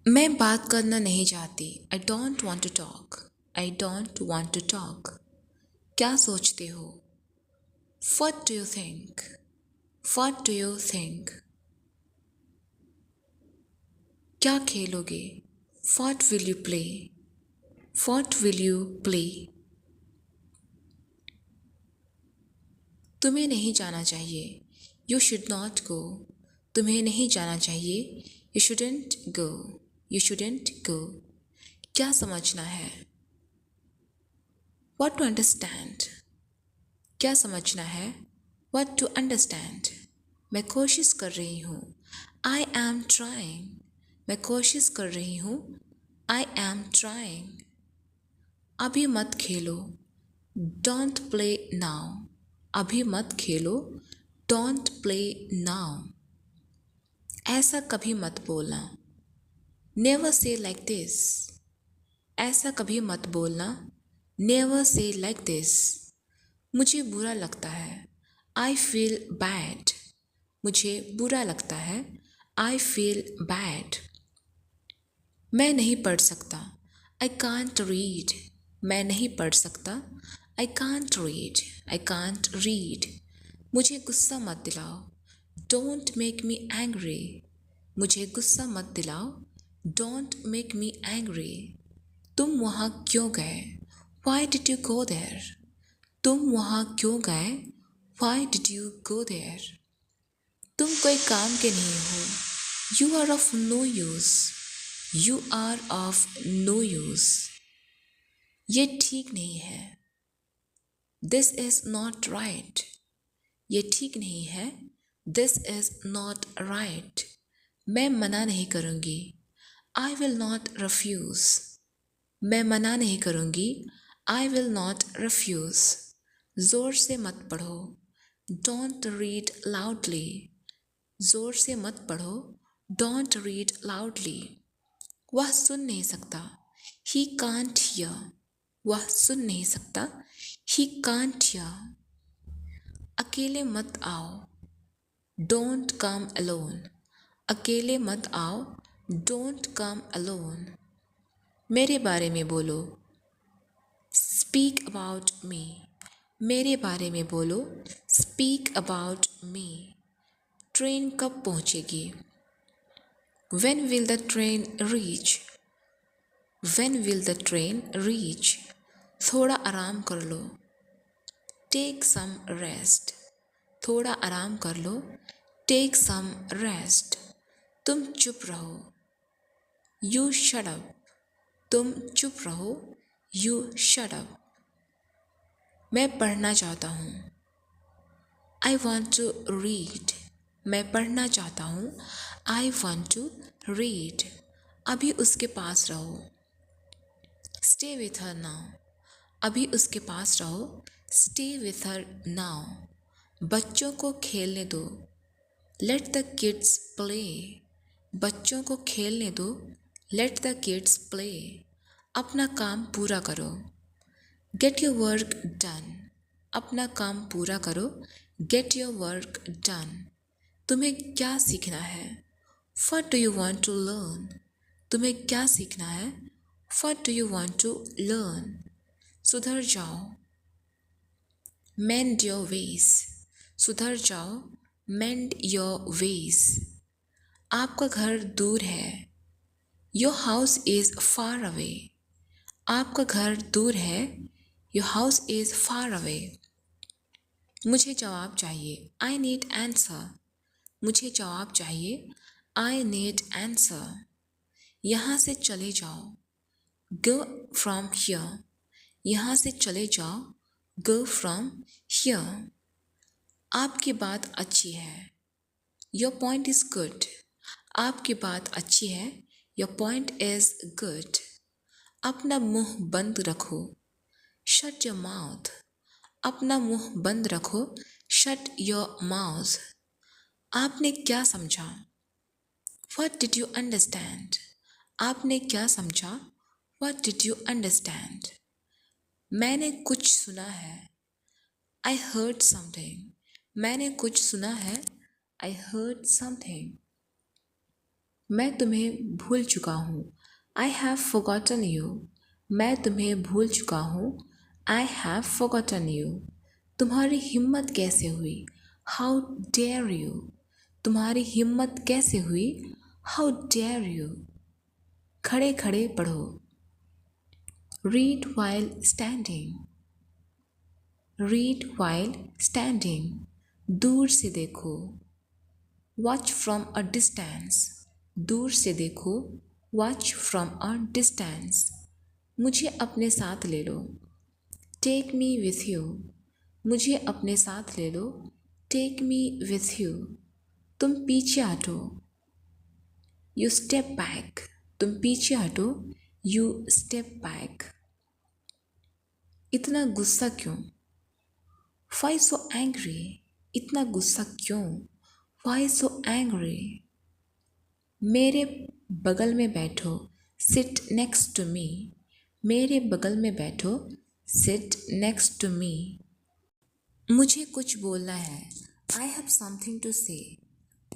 मैं बात करना नहीं चाहती। I don't want to talk. I don't want to talk. क्या सोचते हो? What do you think? What do you think? क्या खेलोगे? What will you play? What will you play? तुम्हें नहीं जाना चाहिए। You should not go. तुम्हें नहीं जाना चाहिए। You shouldn't go. You shouldn't go. क्या समझना है? What to understand. क्या समझना है? What to understand. मैं कोशिश कर रही हूँ। I am trying. मैं कोशिश कर रही हूँ। I am trying. अभी मत खेलो। Don't play now. अभी मत खेलो। Don't play now. ऐसा कभी मत बोलना। Never say like this. ऐसा कभी मत बोलना। Never say like this. मुझे बुरा लगता है। I feel bad. मुझे बुरा लगता है। I feel bad. मैं नहीं पढ़ सकता। I can't read. मैं नहीं पढ़ सकता। I can't read. I can't read. मुझे गुस्सा मत दिलाओ। Don't make me angry. मुझे गुस्सा मत दिलाओ। Don't make me angry. तुम वहाँ क्यों गए? Why did you go there? तुम वहाँ क्यों गए? Why did you go there? तुम कोई काम के नहीं हो। You are of no use. You are of no use. ये ठीक नहीं है। This is not right. ये ठीक नहीं है। This is not right. मैं मना नहीं करूँगी। I will not refuse. मैं मना नहीं करूँगी। I will not refuse. ज़ोर से मत पढ़ो। Don't read loudly. ज़ोर से मत पढ़ो। Don't read loudly. वह सुन नहीं सकता। He can't hear. वह सुन नहीं सकता। He can't here. अकेले मत आओ। Don't come alone. अकेले मत आओ। Don't come alone. मेरे बारे में बोलो। Speak about me. मेरे बारे में बोलो। Speak about me. ट्रेन कब पहुँचेगी? When will the train reach? When will the train reach? थोड़ा आराम कर लो। Take some rest. थोड़ा आराम कर लो। Take some rest. तुम चुप रहो। You shut up. तुम चुप रहो। You shut up. मैं पढ़ना चाहता हूँ। I want to read. मैं पढ़ना चाहता हूँ। I want to read. अभी उसके पास रहो। Stay with her now. अभी उसके पास रहो। Stay with her now. बच्चों को खेलने दो। Let the kids play. बच्चों को खेलने दो। Let the kids play. अपना काम पूरा करो। Get your work done. अपना काम पूरा करो। Get your work done. तुम्हें क्या सीखना है? What do you want to learn? तुम्हें क्या सीखना है? What do you want to learn? सुधर जाओ। Mend your ways. सुधर जाओ। Mend your ways. आपका घर दूर है। Your house is far away. आपका घर दूर है। Your house is far away. मुझे जवाब चाहिए। I need answer. मुझे जवाब चाहिए। I need answer. यहाँ से चले जाओ। Go from here. यहाँ से चले जाओ। Go from here. आपकी बात अच्छी है। Your point is good. आपकी बात अच्छी है। Your point is good. अपना मुंह बंद रखो। Shut your mouth. अपना मुंह बंद रखो। Shut your mouth. आपने क्या समझा? What did you understand? आपने क्या समझा? What did you understand? मैंने कुछ सुना है। I heard something. मैंने कुछ सुना है। I heard something. मैं तुम्हें भूल चुका हूँ। I have forgotten you. मैं तुम्हें भूल चुका हूँ. I have forgotten you. तुम्हारी हिम्मत कैसे हुई? How dare you? तुम्हारी हिम्मत कैसे हुई? How dare you? खड़े खड़े पढ़ो. Read while standing. Read while standing. दूर से देखो. Watch from a distance. दूर से देखो. Watch from a distance. मुझे अपने साथ ले लो. Take me with you. मुझे अपने साथ ले लो. Take me with you. तुम पीछे हटो. You step back. तुम पीछे हटो. You step back. इतना गुस्सा क्यों? Why so angry? इतना गुस्सा क्यों? Why so angry? मेरे बगल में बैठो. Sit next to me. मेरे बगल में बैठो. Sit next to me. मुझे कुछ बोलना है. I have something to say.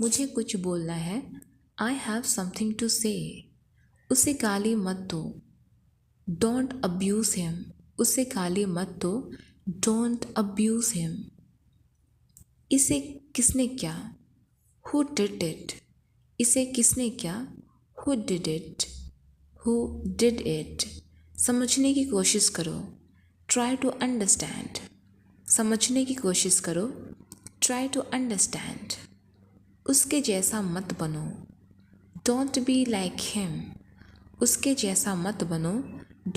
मुझे कुछ बोलना है. I have something to say. उसे गाली मत दो. Don't abuse him. उसे गाली मत दो. Don't abuse him. इसे किसने किया? Who did it? इसे किसने किया? Who did it? Who did it? समझने की कोशिश करो. Try to understand. समझने की कोशिश करो. Try to understand. उसके जैसा मत बनो. Don't be like him. उसके जैसा मत बनो.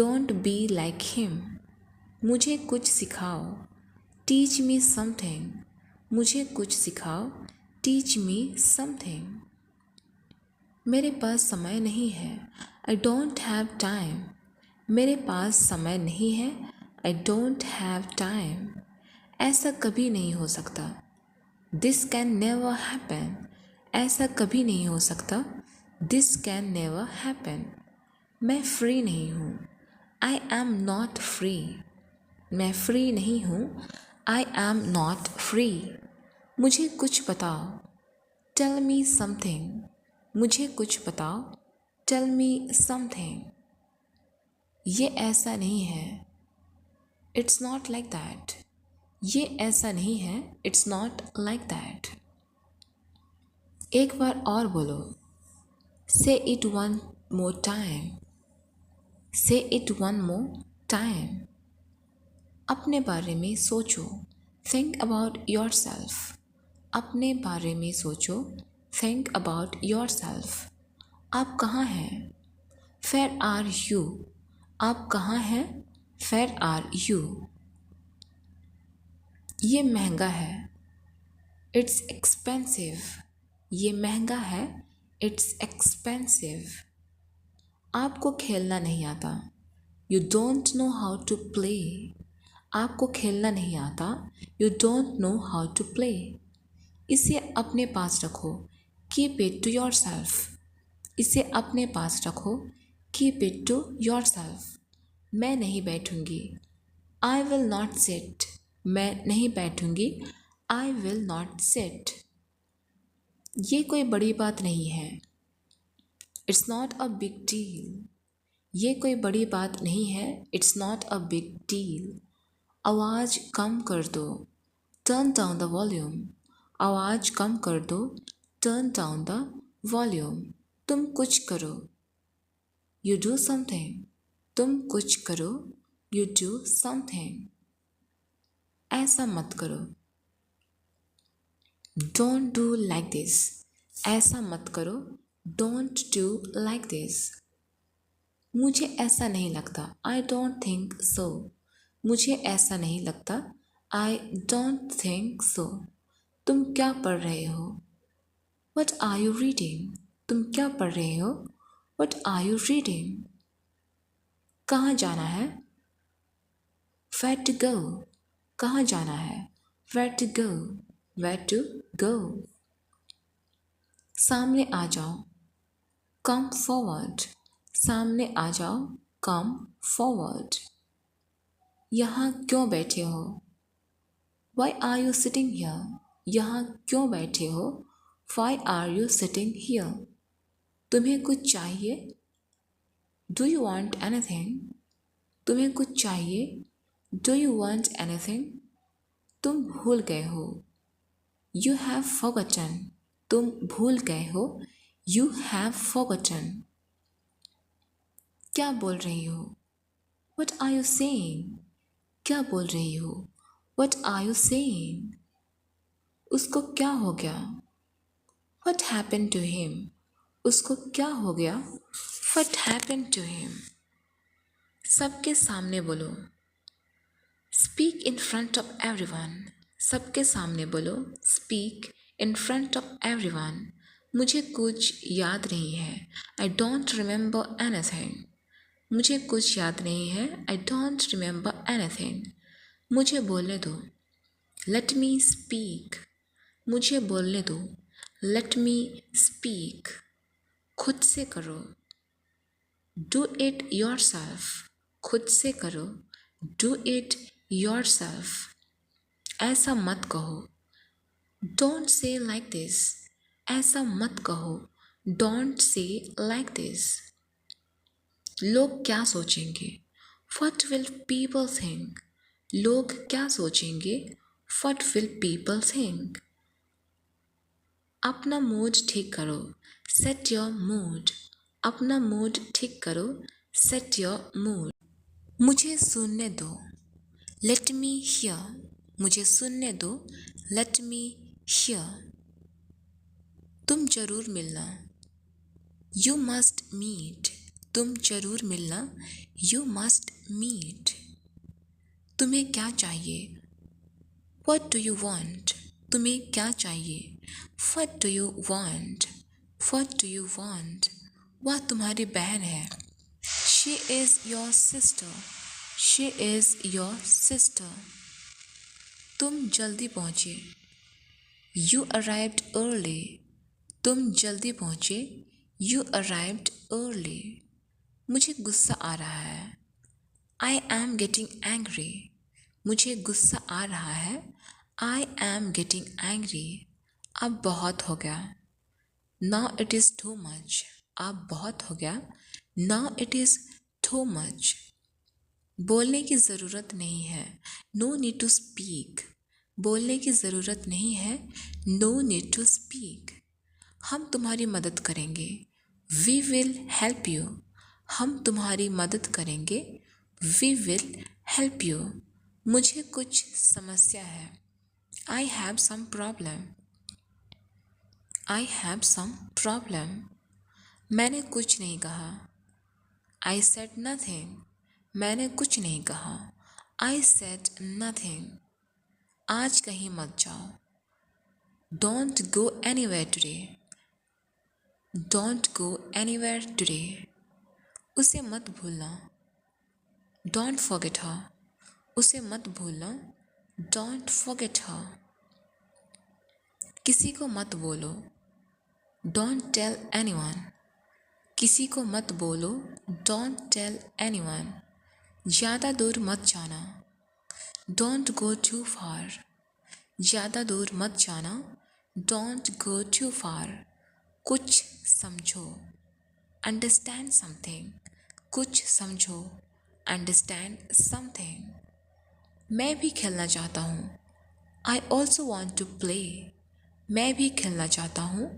Don't be like him. मुझे कुछ सिखाओ. Teach me something. मुझे कुछ सिखाओ. Teach me something. मेरे पास समय नहीं है. I don't have time. मेरे पास समय नहीं है. I don't have time. ऐसा कभी नहीं हो सकता. This can never happen. ऐसा कभी नहीं हो सकता. This can never happen. मैं फ्री नहीं हूँ. I am not free. मैं फ्री नहीं हूँ. I am not free. मुझे कुछ बताओ. Tell me something. मुझे कुछ बताओ. Tell me something. ये ऐसा नहीं है. It's not like that. ये ऐसा नहीं है. It's not like that. एक बार और बोलो. Say it one more time. Say it one more time. अपने बारे में सोचो. Think about yourself. अपने बारे में सोचो. Think about yourself. आप कहाँ हैं? Where are you? आप कहाँ हैं? Where are you? ये महंगा है. It's expensive. ये महंगा है. It's expensive. आपको खेलना नहीं आता. You don't know how to play. आपको खेलना नहीं आता. You don't know how to play. इसे अपने पास रखो. Keep it to yourself. इसे अपने पास रखो. Keep it to yourself. मैं नहीं बैठूंगी. I will not sit. मैं नहीं बैठूंगी. I will not sit. ये कोई बड़ी बात नहीं है. It's not a big deal. ये कोई बड़ी बात नहीं है. It's not a big deal. आवाज़ कम कर दो. Turn down the volume. आवाज़ कम कर दो. Turn down the volume. तुम कुछ करो. You do something. तुम कुछ करो. You do something. ऐसा मत करो. Don't do like this. ऐसा मत करो. Don't do like this. मुझे ऐसा नहीं लगता. I don't think so. मुझे ऐसा नहीं लगता. I don't think so. तुम क्या पढ़ रहे हो? What are you reading? तुम क्या पढ़ रहे हो? What are you reading? कहाँ जाना है? Where to go? कहाँ जाना है? Where to go? Where to go? सामने आ जाओ. Come forward. सामने आ जाओ. Come forward. यहाँ क्यों बैठे हो? Why are you sitting here? यहाँ क्यों बैठे हो? Why are you sitting here? तुम्हें कुछ चाहिए? Do you want anything? तुम्हें कुछ चाहिए? Do you want anything? तुम भूल गए हो। You have forgotten. तुम भूल गए हो। You have forgotten. क्या बोल रही हो? What are you saying? क्या बोल रही हो? What are you saying? उसको क्या हो गया? What happen to him? उसको क्या हो गया? What happen to him? सबके सामने बोलो। Speak in front of everyone. सबके सामने बोलो। Speak in front of everyone. मुझे कुछ याद नहीं है। I don't remember anything. मुझे कुछ याद नहीं है। I don't remember anything. मुझे बोलने दो। Let me speak. मुझे बोलने दो। Let me speak. खुद से करो। Do it yourself. खुद से करो। Do it yourself. ऐसा मत कहो। Don't say like this. ऐसा मत कहो। Don't say like this. लोग क्या सोचेंगे? What will people think? लोग क्या सोचेंगे? What will people think? अपना मूड ठीक करो। Set your mood. अपना मूड ठीक करो। Set your mood. मुझे सुनने दो। Let me hear. मुझे सुनने दो। Let me hear. तुम जरूर मिलना। You must meet. तुम जरूर मिलना। You must meet. तुम्हें क्या चाहिए? What do you want? तुम्हें क्या चाहिए? What do you want? What do you want? वह तुम्हारी बहन है। She is your sister. She is your sister. तुम जल्दी पहुँचे। You arrived early. तुम जल्दी पहुँचे। You arrived early. मुझे गुस्सा आ रहा है। I am getting angry. मुझे गुस्सा आ रहा है। I am getting angry. अब बहुत हो गया। Now it is too much. अब बहुत हो गया। Now it is too much. बोलने की ज़रूरत नहीं है। No need to speak. बोलने की ज़रूरत नहीं है। No need to speak. हम तुम्हारी मदद करेंगे। We will help you. हम तुम्हारी मदद करेंगे। We will help you. मुझे कुछ समस्या है। I have some problem. I have some problem. मैंने कुछ नहीं कहा। I said nothing. मैंने कुछ नहीं कहा। I said nothing. आज कहीं मत जाओ। Don't go anywhere today. Don't go anywhere today. उसे मत भूलना। Don't forget her. उसे मत भूलना। Don't forget her. किसी को मत बोलो। Don't tell anyone. किसी को मत बोलो। Don't tell anyone. ज़्यादा दूर मत जाना। Don't go too far. ज़्यादा दूर मत जाना। Don't go too far. कुछ समझो। Understand something. कुछ समझो। Understand something. मैं भी खेलना चाहता हूँ। I also want to play. मैं भी खेलना चाहता हूँ।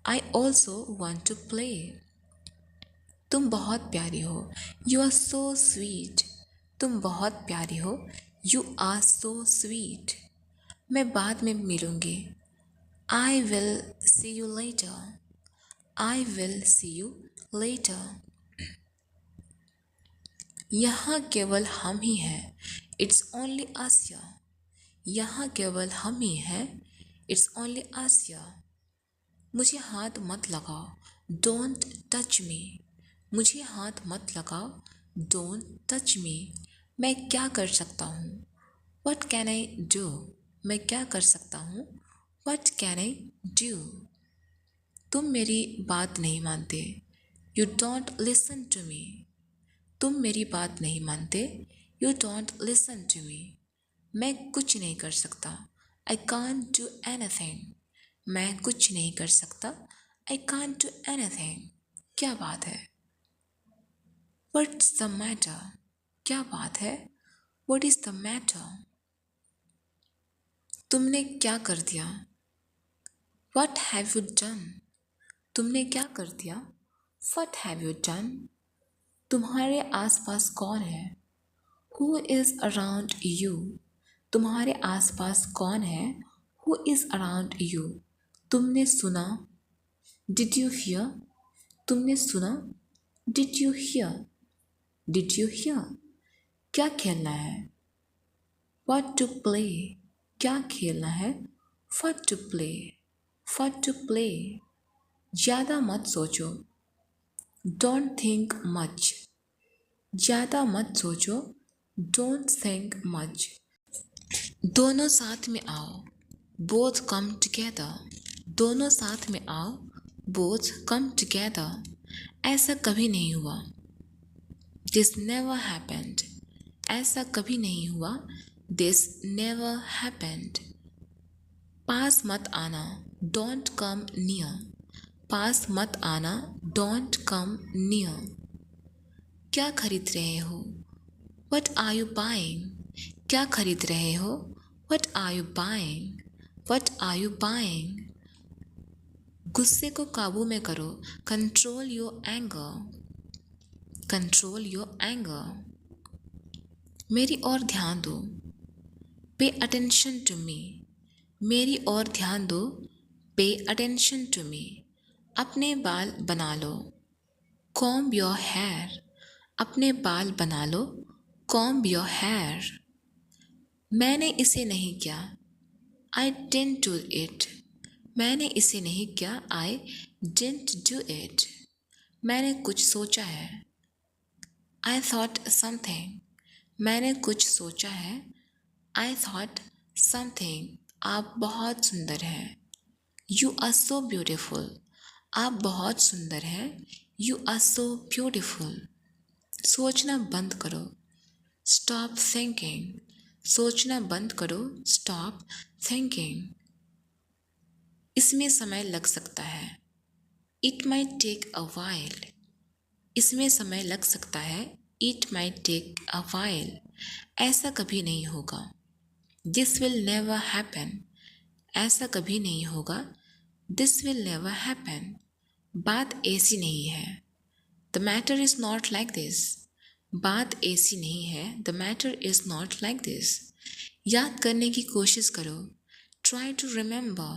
I also want to play. तुम बहुत प्यारी हो। You are so sweet. तुम बहुत प्यारी हो। You are so sweet. मैं बाद में मिलूँगी। I will see you later. I will see you later. यहाँ केवल हम ही हैं। It's only us here. यहाँ केवल हम ही हैं। It's only us here. मुझे हाथ मत लगाओ। Don't touch me. मुझे हाथ मत लगाओ। Don't touch me. मैं क्या कर सकता हूँ? What can I do? मैं क्या कर सकता हूँ? What can I do? तुम मेरी बात नहीं मानते। You don't listen to me. तुम मेरी बात नहीं मानते। You don't listen to me. मैं कुछ नहीं कर सकता। I can't do anything. मैं कुछ नहीं कर सकता। I can't do anything. क्या बात है? What's the matter? क्या बात है? What is the matter? तुमने क्या कर दिया? What have you done? तुमने क्या कर दिया? What have you done? तुम्हारे आसपास कौन है? Who is around you? तुम्हारे आसपास कौन है? Who is around you? तुमने सुना? Did you hear? तुमने सुना? Did you hear? Did you hear? क्या खेलना है? What to play? क्या खेलना है? What to play? What to play? ज़्यादा मत सोचो. Don't think much. ज़्यादा मत सोचो. Don't think much. दोनों साथ में आओ. Both come together. दोनों साथ में आओ. Both come together. ऐसा कभी नहीं हुआ. This never happened. ऐसा कभी नहीं हुआ. This never happened. पास मत आना. Don't come near. पास मत आना. Don't come near. क्या खरीद रहे हो? What are you buying? क्या खरीद रहे हो? What are you buying? What are you buying? गुस्से को काबू में करो. Control your anger. Control your anger. मेरी ओर ध्यान दो. Pay attention to me. मेरी ओर ध्यान दो. Pay attention to me. अपने बाल बना लो. Comb your hair. अपने बाल बना लो. Comb your hair. मैंने इसे नहीं किया. I didn't do it. मैंने इसे नहीं किया. I didn't do it. मैंने कुछ सोचा है. I thought something. मैंने कुछ सोचा है. I thought something. आप बहुत सुंदर हैं. You are so beautiful. आप बहुत सुंदर हैं. You are so beautiful. सोचना बंद करो. Stop thinking. सोचना बंद करो. Stop thinking. इसमें समय लग सकता है. It might take a while. इसमें समय लग सकता है. It might take a while. ऐसा कभी नहीं होगा. This will never happen. ऐसा कभी नहीं होगा. This will never happen. बात ऐसी नहीं है. The matter is not like this. बात ऐसी नहीं है. The matter is not like this. याद करने की कोशिश करो. Try to remember.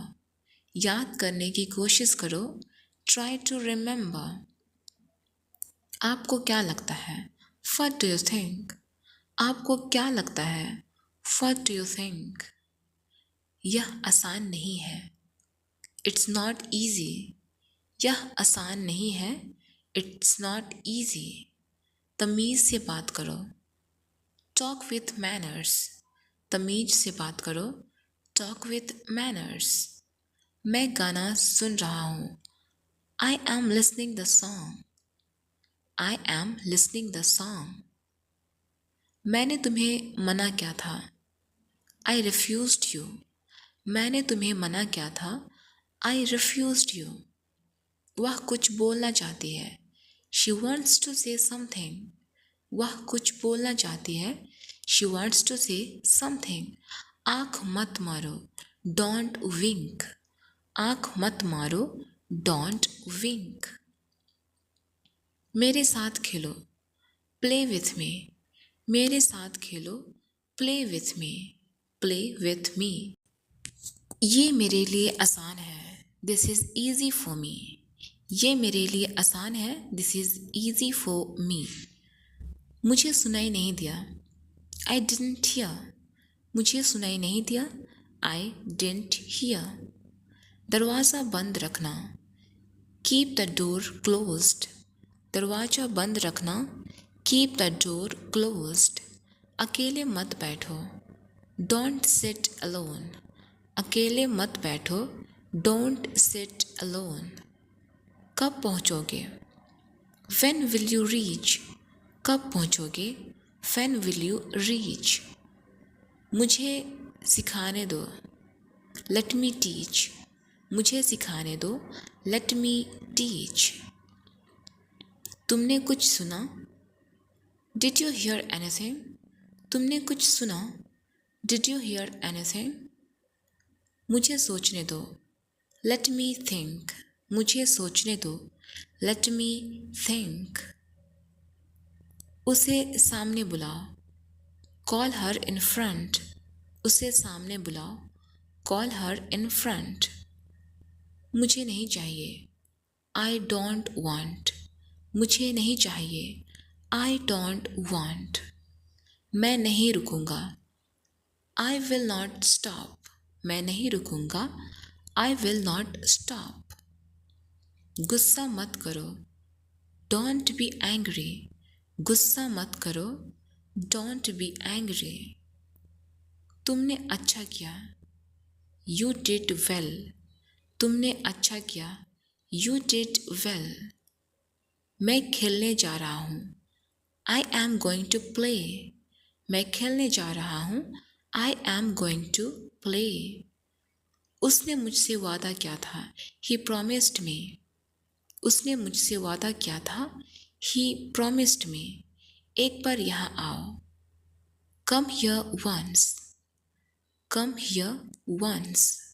याद करने की कोशिश करो. Try to remember. आपको क्या लगता है? What do you think? आपको क्या लगता है? What do you think? यह आसान नहीं है. It's not easy. यह आसान नहीं है. It's not easy. तमीज़ से बात करो. Talk with manners. तमीज़ से बात करो. Talk with manners. मैं गाना सुन रहा हूँ. I am listening the song. I am listening the song. मैंने तुम्हें मना किया था. I refused you. मैंने तुम्हें मना किया था. I refused you. वह कुछ बोलना चाहती है. She wants to say something. वह कुछ बोलना चाहती है. She wants to say something. आँख मत मारो. Don't wink. आँख मत मारो. Don't wink. मेरे साथ खेलो. Play with me. मेरे साथ खेलो. Play with me. Play with me. ये मेरे लिए आसान है. This is easy for me. ये मेरे लिए आसान है. This is easy for me. मुझे सुनाई नहीं दिया. I didn't hear. मुझे सुनाई नहीं दिया. I didn't hear. दरवाज़ा बंद रखना. Keep the door closed. दरवाज़ा बंद रखना. Keep the door closed. अकेले मत बैठो. Don't sit alone. अकेले मत बैठो. Don't sit alone. कब पहुँचोगे? When will you reach? कब पहुँचोगे? When will you reach? मुझे सिखाने दो. Let me teach. मुझे सिखाने दो. Let me teach. तुमने कुछ सुना? Did you hear anything? तुमने कुछ सुना? Did you hear anything? मुझे सोचने दो। Let me think. मुझे सोचने दो। Let me think. उसे सामने बुलाओ। Call her in front. उसे सामने बुलाओ। Call her in front. मुझे नहीं चाहिए। I don't want. मुझे नहीं चाहिए। I don't want. मैं नहीं रुकूंगा। आई विल नॉट स्टॉप। मैं नहीं रुकूंगा। आई विल नॉट स्टॉप। गुस्सा मत करो। Don't be angry. गुस्सा मत करो। Don't be angry. तुमने अच्छा किया। You did well. तुमने अच्छा किया। You did well. मैं खेलने जा रहा हूँ। I am going to play. मैं खेलने जा रहा हूँ। I am going to play. उसने मुझसे वादा किया था। He promised me. उसने मुझसे वादा किया था। He promised me. एक बार यहाँ आओ। Come here once. Come here once.